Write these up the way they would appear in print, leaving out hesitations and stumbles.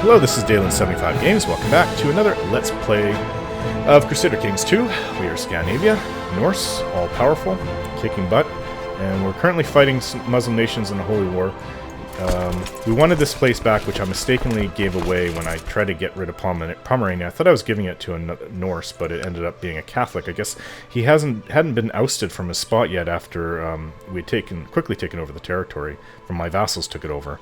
Hello, this is Dalen75 Games. Welcome back to another Let's Play of Crusader Kings 2. We are Scandinavia, Norse, all-powerful, kicking butt, and we're currently fighting some Muslim nations in a holy war. We wanted this place back, which I mistakenly gave away when I tried to get rid of Pomerania. I thought I was giving it to a Norse, but it ended up being a Catholic. I guess he hadn't been ousted from his spot yet after we'd quickly taken over the territory. From my vassals took it over.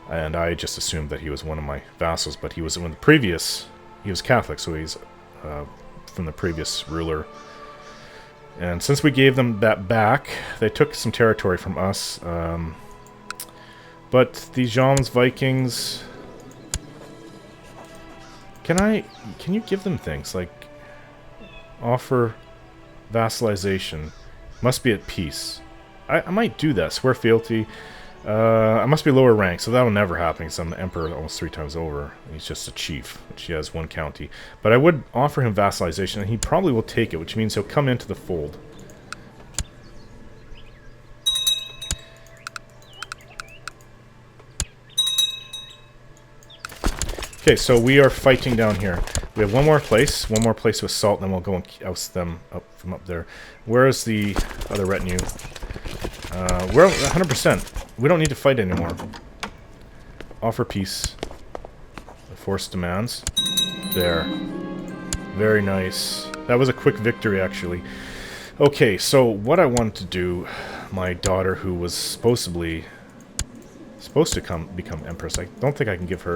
And I just assumed that he was one of my vassals, but he was one of the previous... He was Catholic, so he's from the previous ruler. And since we gave them that back, they took some territory from us. But the Jom's Vikings... Can you give them things? Like, offer vassalization. Must be at peace. I might do that. Swear fealty. I must be lower rank, so that'll never happen because I'm the emperor almost 3 times over. He's just a chief, which he has 1 county. But I would offer him vassalization, and he probably will take it, which means he'll come into the fold. Okay, so we are fighting down here. We have one more place with salt, and then we'll go and oust them up from up there. Where is the other retinue? We're 100%. We don't need to fight anymore. Offer peace. Force demands. There. Very nice. That was a quick victory, actually. Okay, so what I wanted to do, my daughter, who was supposed to become empress, I don't think I can give her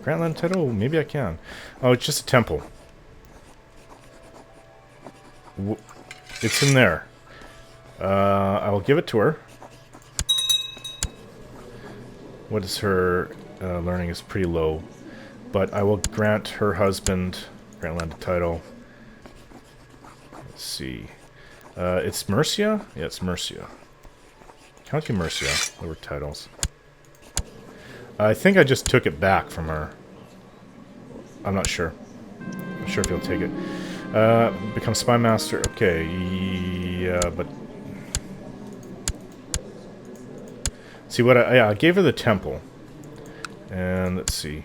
Grantland title. Maybe I can. Oh, it's just a temple. It's in there. I will give it to her. What is her learning is pretty low, but I will grant her husband Grantland title. Let's see. It's Mercia? Yeah, it's Mercia. County Mercia. Lower titles. I think I just took it back from her. I'm not sure. I'm not sure if he'll take it. Become spy master. Okay, yeah, but see what I gave her the temple, and let's see.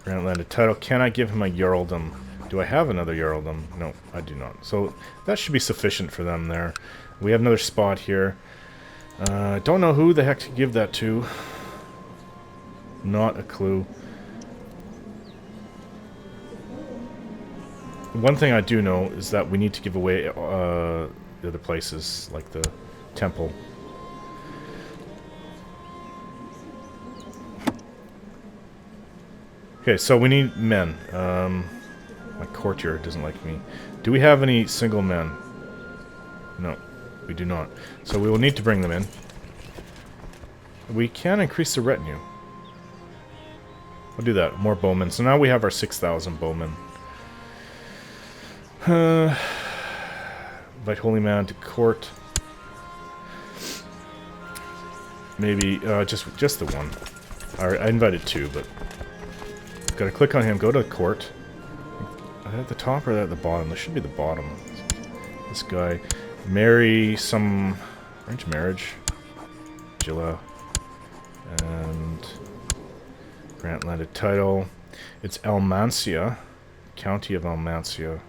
Grant landed title. Can I give him a Jarldom? Do I have another Jarldom? No, I do not. So that should be sufficient for them there. We have another spot here. Don't know who the heck to give that to. Not a clue. One thing I do know is that we need to give away the other places, like the temple. Okay, so we need men. My courtier doesn't like me. Do we have any single men? No, we do not. So we will need to bring them in. We can increase the retinue. We'll do that. More bowmen. So now we have our 6,000 bowmen. Invite holy man to court. Maybe just the one. Alright, I invited 2, but gotta click on him, go to court. Are they at the top or are they at the bottom? They should be the bottom. This guy. Marry some... Arrange marriage. Gilla. And... grant landed title. It's Almancia. County of Almancia.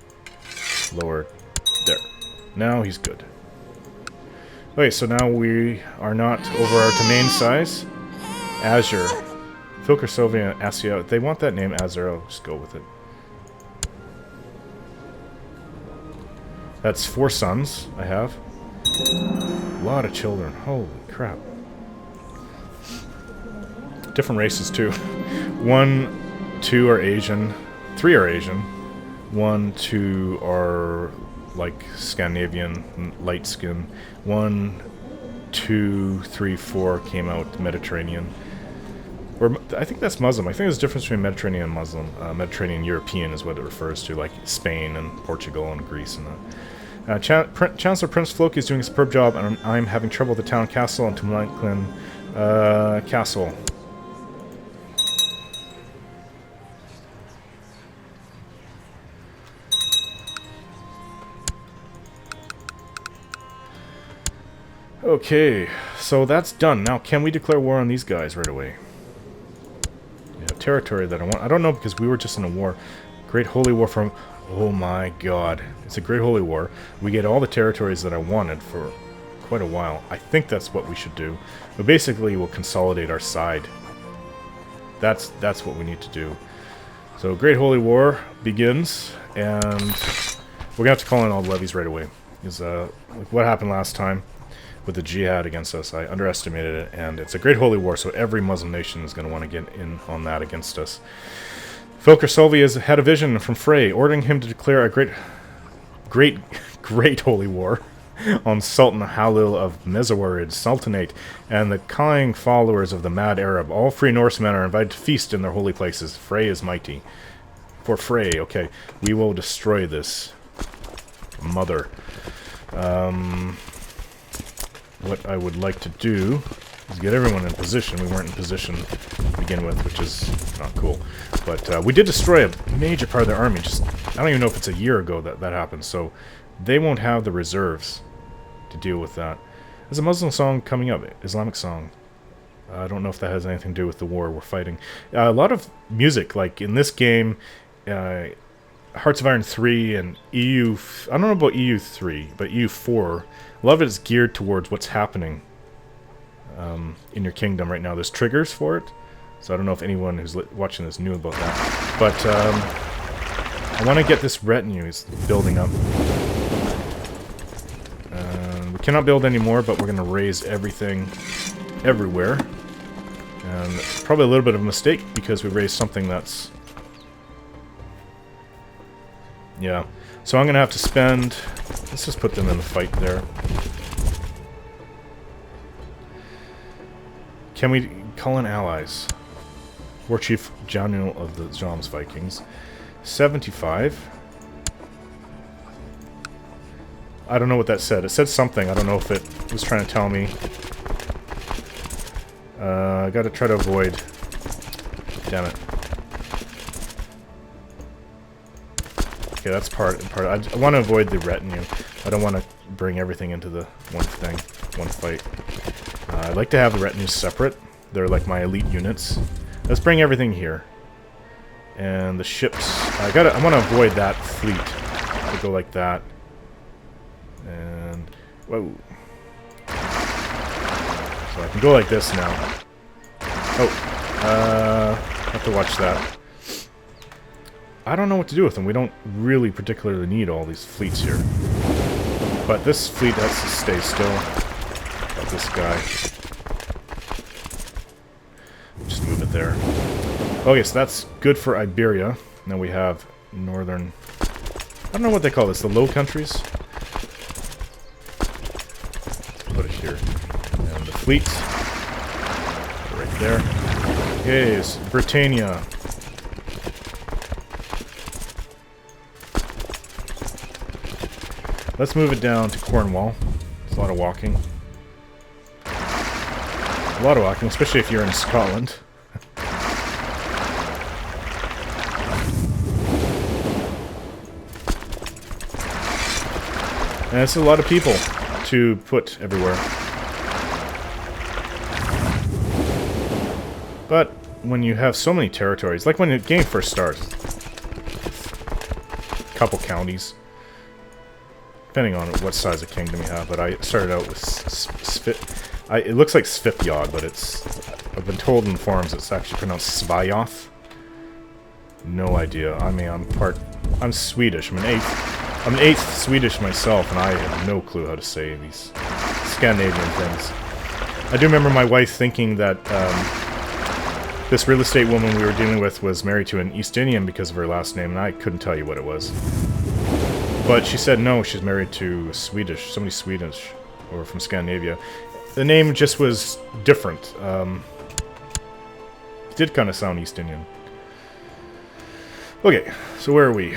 Lower. There. Now he's good. Okay, so now we are not over our domain size. Azure. Phil Soviet and Asia. They want that name Azure. I'll just go with it. That's 4 sons I have. A lot of children. Holy crap. Different races too. 1, 2 are Asian. 3 are Asian. 1, 2 are like Scandinavian, light skin. 1, 2, 3, 4 came out Mediterranean. Or I think that's Muslim. I think there's a difference between Mediterranean and Muslim. Mediterranean European is what it refers to, like Spain and Portugal and Greece and that. Chancellor Prince Floki is doing a superb job, and I'm having trouble with the town castle and Tumlanklin castle. Okay, so that's done. Now, can we declare war on these guys right away? territory that I want. I don't know, because we were just in a war. Great Holy War from... Oh my god. It's a Great Holy War. We get all the territories that I wanted for quite a while. I think that's what we should do. But basically, we'll consolidate our side. That's what we need to do. So, Great Holy War begins, and we're going to have to call in all the levies right away. Because, like what happened last time with the jihad against us, I underestimated it, and it's a Great Holy War, so every Muslim nation is going to want to get in on that against us. Folker Solvi had a vision from Frey, ordering him to declare a great holy war on Sultan Halil of Mezawarid Sultanate and the cawing followers of the mad Arab. All free Norsemen are invited to feast in their holy places. Frey is mighty. For Frey, okay, we will destroy this mother. What I would like to do is get everyone in position. We weren't in position to begin with, which is not cool. But we did destroy a major part of their army. Just I don't even know if it's a year ago that happened. So they won't have the reserves to deal with that. There's a Muslim song coming up, Islamic song. I don't know if that has anything to do with the war we're fighting. A lot of music, like in this game, Hearts of Iron 3 and EU... I don't know about EU 3, but EU 4... A lot of it is geared towards what's happening in your kingdom right now. There's triggers for it, so I don't know if anyone who's watching this knew about that. But I want to get this retinue building up. We cannot build anymore, but we're going to raise everything everywhere. And it's probably a little bit of a mistake because we raised something that's... Yeah. So I'm going to have to spend... Let's just put them in the fight there. Can we call in allies? War Chief General of the Joms Vikings. 75. I don't know what that said. It said something. I don't know if it was trying to tell me. I gotta try to avoid... Damn it. Okay, that's part. I want to avoid the retinue. I don't want to bring everything into the one fight. I'd like to have the retinues separate. They're like my elite units. Let's bring everything here. And the ships. I want to avoid that fleet. To go like that. And whoa. So I can go like this now. Oh, have to watch that. I don't know what to do with them. We don't really particularly need all these fleets here. But this fleet has to stay still. Got this guy. Just move it there. Okay, so that's good for Iberia. Now we have northern... I don't know what they call this. The Low Countries? Put it here. And the fleet. Right there. Okay, so Britannia. Let's move it down to Cornwall. It's a lot of walking. A lot of walking, especially if you're in Scotland. And it's a lot of people to put everywhere. But when you have so many territories, like when the game first starts, a couple counties, depending on what size of kingdom you have, but I started out with it looks like Svipjod, but I've been told in forums it's actually pronounced Svajoth. No idea. I mean, I'm Swedish. I'm an eighth Swedish myself, and I have no clue how to say these Scandinavian things. I do remember my wife thinking that this real estate woman we were dealing with was married to an East Indian because of her last name, and I couldn't tell you what it was. But she said no, she's married to somebody Swedish, or from Scandinavia. The name just was different. It did kind of sound East Indian. Okay, so where are we?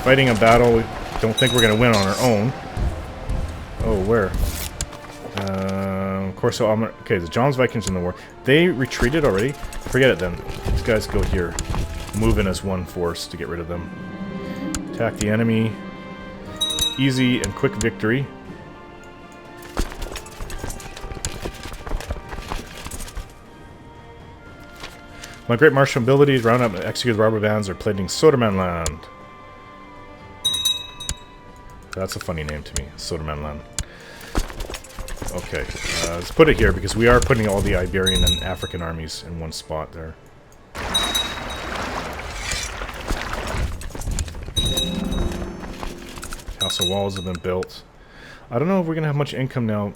Fighting a battle we don't think we're going to win on our own. Oh, where? Of course, okay, the Joms Vikings in the war. They retreated already? Forget it then. These guys go here. Move in as one force to get rid of them. Attack the enemy. Easy and quick victory. My great martial abilities round up and execute the robber bands are plating Soderman land. That's a funny name to me, Soderman land. Okay, let's put it here because we are putting all the Iberian and African armies in one spot there. Castle walls have been built. I don't know if we're going to have much income now.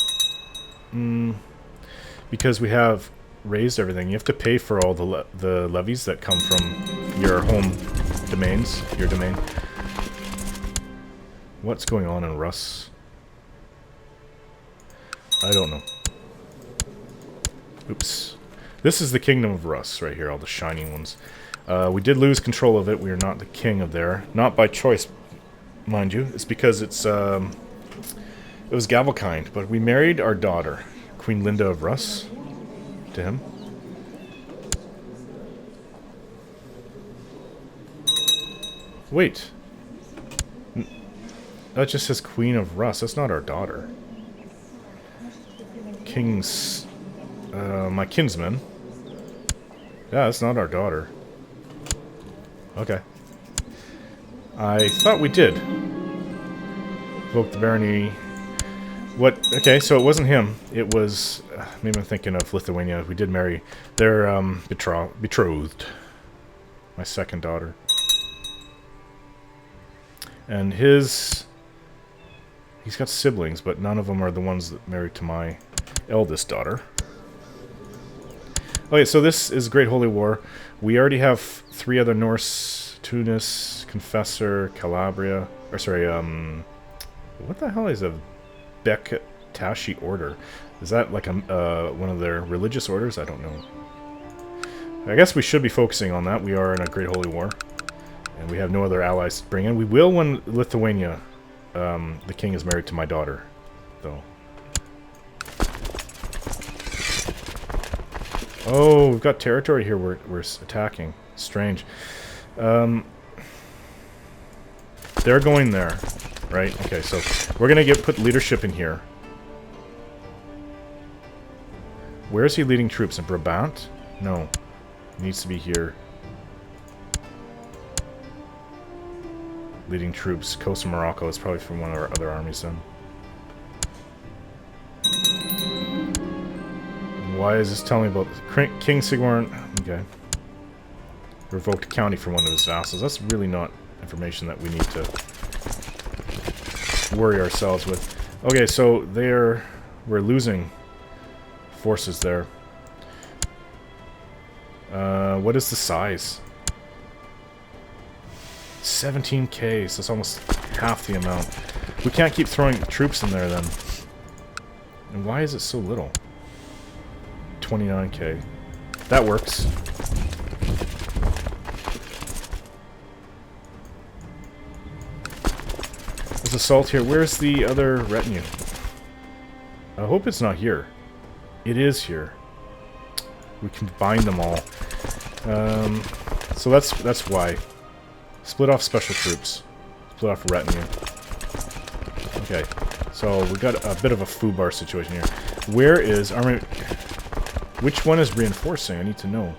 Because we have raised everything. You have to pay for all the levies that come from your home domains, your domain. What's going on in Rus? I don't know. Oops. This is the Kingdom of Rus right here, all the shining ones. We did lose control of it. We are not the king of there. Not by choice, mind you. It's because it was Gavelkind, but we married our daughter, Queen Linda of Rus, to him. Wait. That just says Queen of Rus. That's not our daughter. King's... my kinsman. Yeah, that's not our daughter. Okay. I thought we did. Vote the barony... What? Okay, so it wasn't him. It was... maybe I'm thinking of Lithuania. We did marry their betrothed. My second daughter. And his... He's got siblings, but none of them are the ones that married to my eldest daughter. Okay, so this is Great Holy War. We already have 3 other Norse: Tunis, Confessor, Calabria. Or sorry, what the hell is a Bektashi order? Is that like a one of their religious orders? I don't know. I guess we should be focusing on that. We are in a Great Holy War, and we have no other allies to bring in. We will when Lithuania. The king is married to my daughter, though. Oh, we've got territory here we're attacking. Strange. They're going there, right? Okay, so we're gonna put leadership in here. Where is he leading troops? In Brabant? No. He needs to be here. Leading troops. Coast of Morocco is probably from one of our other armies then. Why is this telling me about King Sigmund? Okay. Revoked a county for one of his vassals. That's really not information that we need to worry ourselves with. Okay, so we're losing forces there. What is the size? 17k, so that's almost half the amount. We can't keep throwing troops in there then. And why is it so little? 29k. That works. There's assault here. Where's the other retinue? I hope it's not here. It is here. We can bind them all. So that's why. Split off special troops. Split off retinue. Okay, so we got a bit of a foobar situation here. Where is army? Which one is reinforcing? I need to know.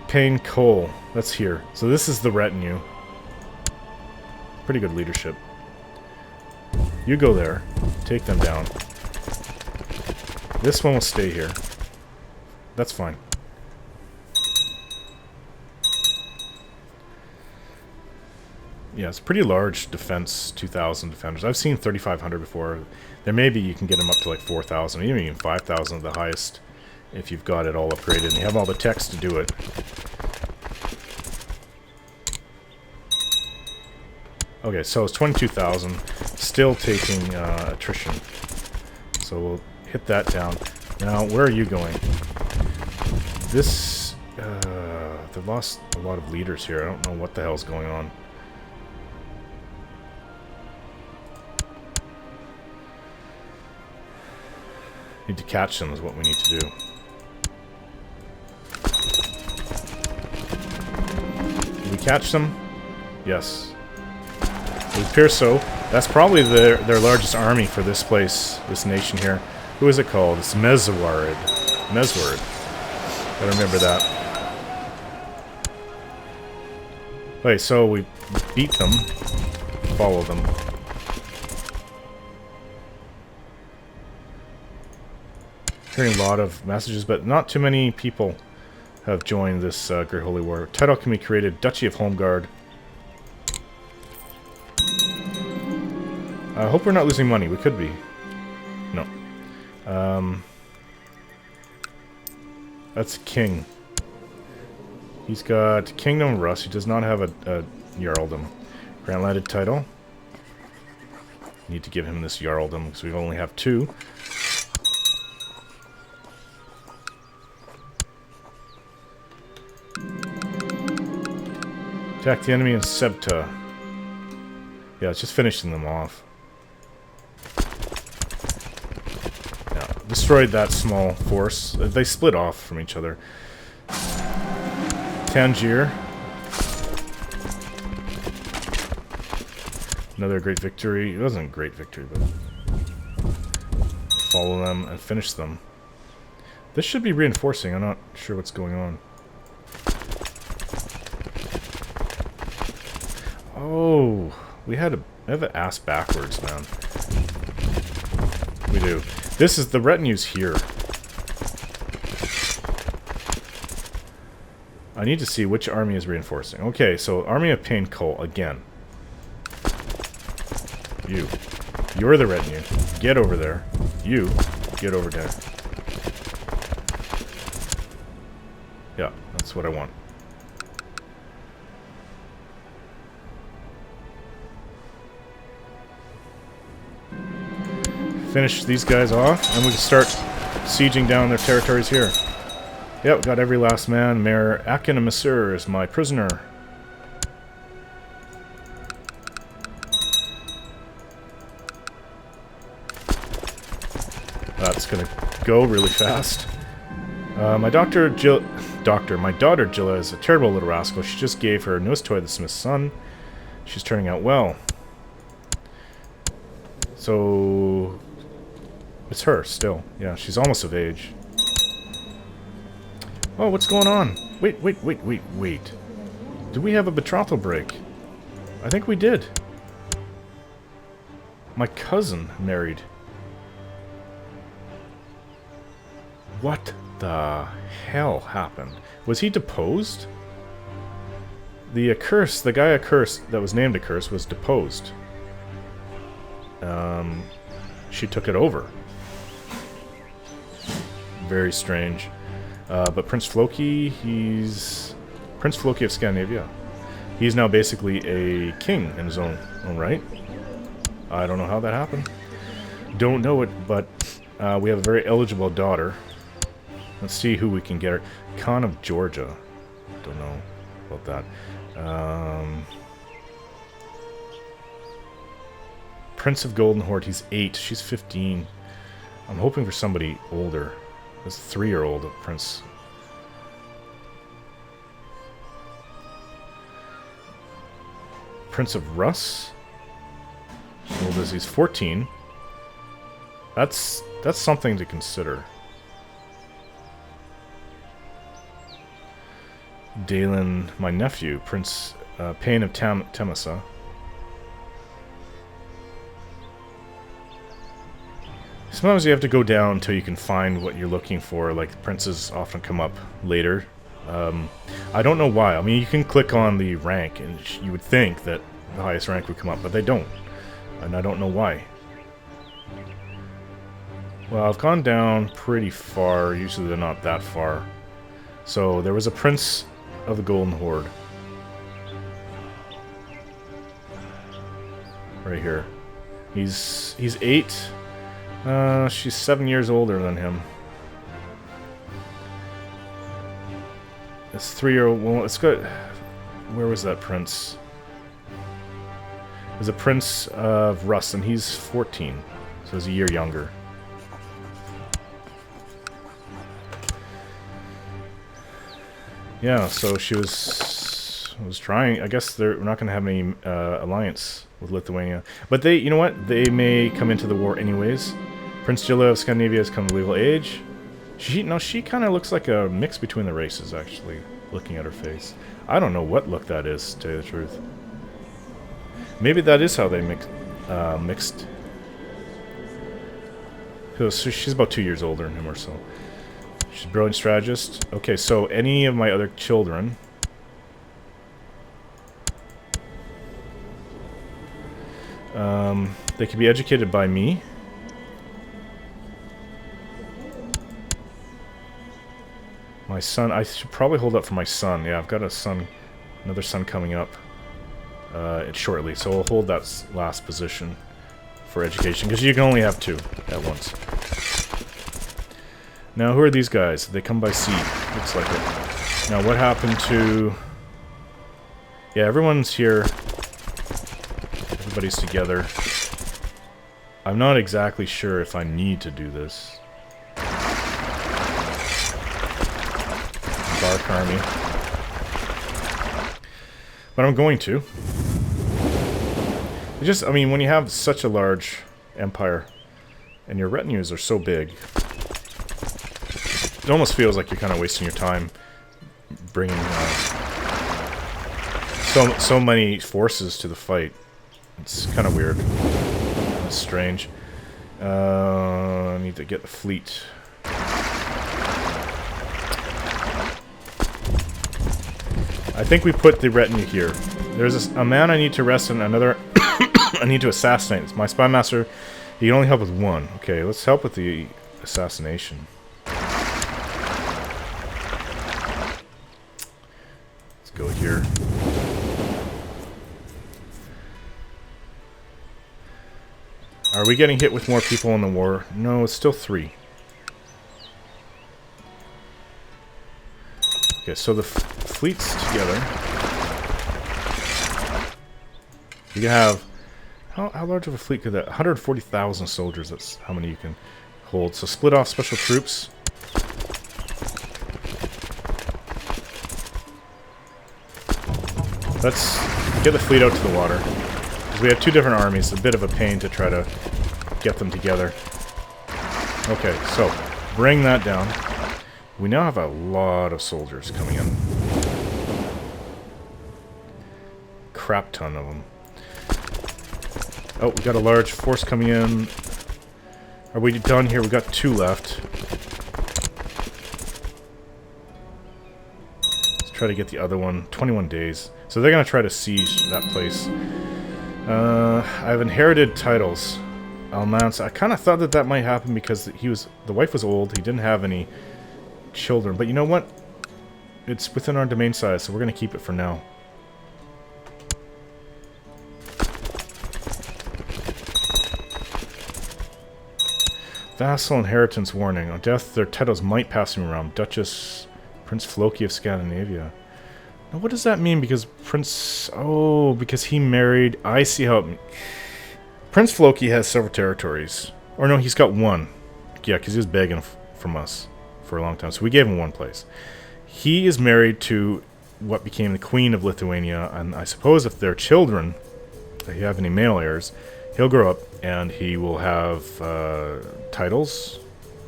Payne Cole. That's here. So this is the retinue. Pretty good leadership. You go there. Take them down. This one will stay here. That's fine. Yeah, it's pretty large defense, 2,000 defenders. I've seen 3,500 before. There may be you can get them up to like 4,000, even 5,000 at the highest if you've got it all upgraded and you have all the techs to do it. Okay, so it's 22,000, still taking attrition. So we'll hit that down. Now, where are you going? This, they've lost a lot of leaders here. I don't know what the hell's going on. Need to catch them is what we need to do. Did we catch them? Yes. It appears so. That's probably their largest army for this place, this nation here. Who is it called? It's Mezwarid. Mesward. Gotta remember that. Wait, so we beat them. Follow them. Hearing a lot of messages, but not too many people have joined this Great Holy War. Title can be created, Duchy of Homeguard. I hope we're not losing money. We could be. No. That's King. He's got Kingdom of Rust. He does not have a Jarldom. Grant landed title. Need to give him this Jarldom because we only have 2. Attack the enemy in Sebta. Yeah, it's just finishing them off. Yeah, destroyed that small force. They split off from each other. Tangier. Another great victory. It wasn't a great victory, but... Follow them and finish them. This should be reinforcing. I'm not sure what's going on. Oh, we have the ass backwards, man. We do. This is the retinue's here. I need to see which army is reinforcing. Okay, so Army of Pain Cole again. You're the retinue. Get over there. You get over there. Yeah, that's what I want. Finish these guys off, and we can start sieging down their territories here. Yep, got every last man. Mayor Akin Masur is my prisoner. That's gonna go really fast. My daughter Jilla is a terrible little rascal. She just gave her newest toy, the Smith's son. She's turning out well. So... It's her, still. Yeah, she's almost of age. Oh, what's going on? Wait. Did we have a betrothal break? I think we did. My cousin married. What the hell happened? Was he deposed? The Accursed, the guy Accursed that was named Accursed was deposed. She took it over. Very strange. But Prince Floki, he's Prince Floki of Scandinavia. He's now basically a king in his own right. I don't know how that happened. Don't know it, but we have a very eligible daughter. Let's see who we can get her. Khan of Georgia. Don't know about that. Prince of Golden Horde, he's 8. She's 15. I'm hoping for somebody older. This 3-year-old prince. Prince of Russ. How old is he? He's 14. That's something to consider. Dalen, my nephew, Prince Pain of Temasa. Sometimes you have to go down until you can find what you're looking for. Like, the princes often come up later. I don't know why. I mean, you can click on the rank, and you would think that the highest rank would come up, but they don't. And I don't know why. Well, I've gone down pretty far. Usually they're not that far. So, there was a Prince of the Golden Horde. Right here. He's 8. She's 7 years older than him. This 3-year-old... Well, it's got... Where was that prince? There's a Prince of Rust, and he's 14. So he's a year younger. Yeah, so she was trying... I guess we're not going to have any alliance with Lithuania. But they... You know what? They may come into the war anyways. Prince Jilla of Scandinavia has come to legal age. She kind of looks like a mix between the races, actually, looking at her face. I don't know what look that is, to tell you the truth. Maybe that is how they mixed. So she's about 2 years older than him or so. She's a brilliant strategist. Okay, so any of my other children... they can be educated by me. My son, I should probably hold up for my son. Yeah, I've got a son, another son coming up shortly, so I'll hold that last position for education, because you can only have 2 at once. Now, who are these guys? They come by sea. Looks like it. Now, what happened to... Yeah, everyone's here. Everybody's together. I'm not exactly sure if I need to do this. Bark army. But I'm going to. It just, I mean, when you have such a large empire and your retinues are so big, it almost feels like you're kind of wasting your time bringing so many forces to the fight. It's kind of weird. It's strange. I need to get the fleet. I think we put the retinue here. There's a man I need to arrest and another I need to assassinate. It's my spy master. He can only help with 1. Okay, let's help with the assassination. Let's go here. Are we getting hit with more people in the war? No, it's still 3. Okay, so the fleet's together. You can have... How large of a fleet could that... 140,000 soldiers, that's how many you can hold. So split off special troops. Let's get the fleet out to the water. We have 2 different armies, a bit of a pain to try to get them together. Okay, so bring that down. We now have a lot of soldiers coming in. Crap ton of them. Oh, we got a large force coming in. Are we done here? We got 2 left. Let's try to get the other one. 21 days. So they're going to try to siege that place. I've inherited titles. I kind of thought that that might happen because the wife was old. He didn't have any children. But you know what? It's within our domain size, so we're going to keep it for now. Vassal inheritance warning. On death, their titles might pass me around. Duchess, Prince Floki of Scandinavia. Now, what does that mean? Because because he married... I see how it... Prince Floki has several territories. Or no, he's got 1. Yeah, because he was begging from us for a long time. So we gave him 1 place. He is married to what became the Queen of Lithuania. And I suppose if they're children, if you have any male heirs, he'll grow up and he will have titles.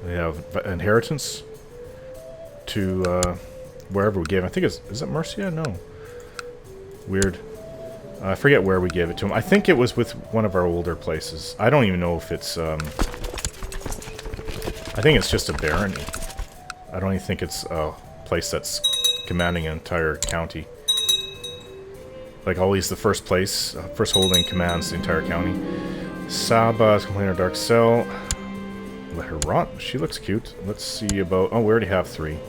They have inheritance to... wherever we gave him. I think is it Mercia? No. Weird. I forget where we gave it to him. I think it was with one of our older places. I don't even know if it's... I think it's just a barony. I don't even think it's a place that's commanding an entire county. Like, always the first place, first holding commands the entire county. Saba is complaining Dark Cell. Let her rot. She looks cute. Let's see about... Oh, we already have 3.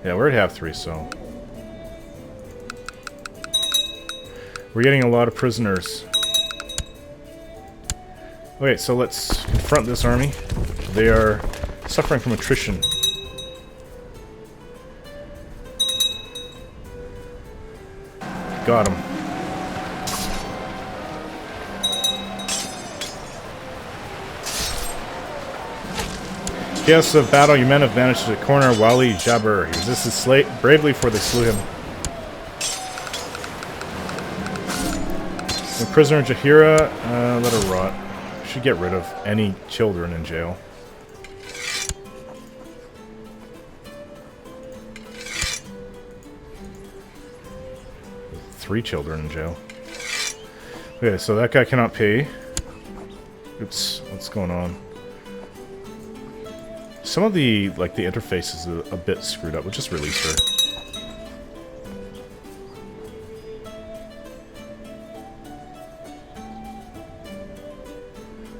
Yeah, we already have 3, so... We're getting a lot of prisoners. Okay, so let's confront this army. They are suffering from attrition. Got him. Chaos of battle, your men have managed to corner Wali Jabir. He resisted bravely before they slew him. The prisoner Jahira, let her rot. should get rid of any children in jail. Three children in jail. Okay, so that guy cannot pay. Oops, what's going on? Some of the, like, the interface is a bit screwed up. We'll just release her.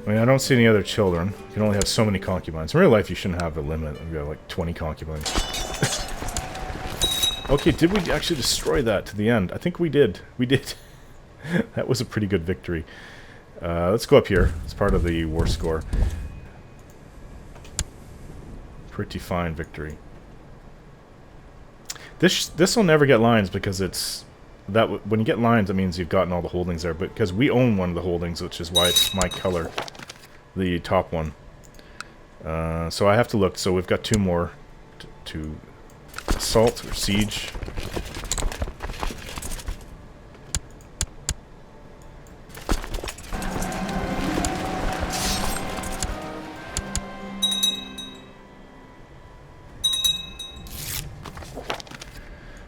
I mean, I don't see any other children. You can only have so many concubines. In real life, you shouldn't have a limit. We've got, like, 20 concubines. Okay, did we actually destroy that to the end? I think we did. We did. That was a pretty good victory. Let's go up here. It's part of the war score. Pretty fine victory. This will never get lines because it's... when you get lines, it means you've gotten all the holdings there. But because we own one of the holdings, which is why it's my color. The top one. So I have to look. So we've got two more to assault or siege.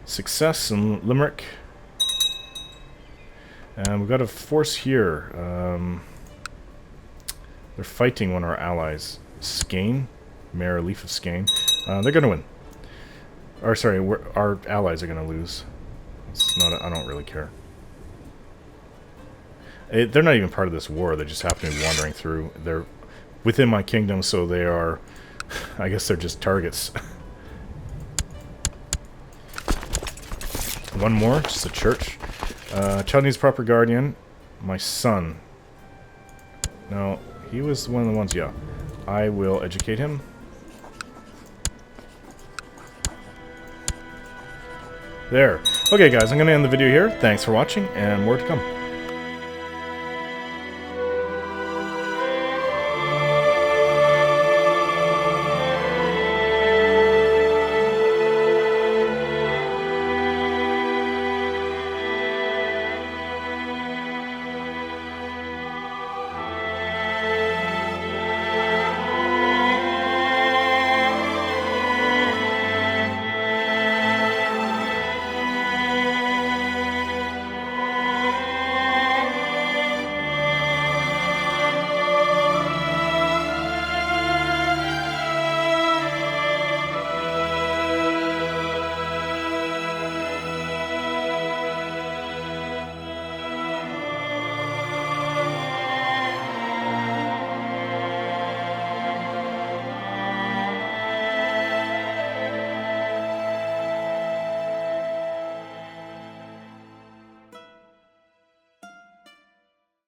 Success in Limerick. And we've got a force here. They're fighting one of our allies. Skane. Mayor Leaf of Skane. They're going to win. Or, sorry, our allies are going to lose. It's not I don't really care. They're not even part of this war. They just happen to be wandering through. They're within my kingdom, so they are... I guess they're just targets. One more, just a church. Child needs proper guardian. My son. No, he was one of the ones, yeah. I will educate him. There. Okay, guys, I'm going to end the video here. Thanks for watching, and more to come.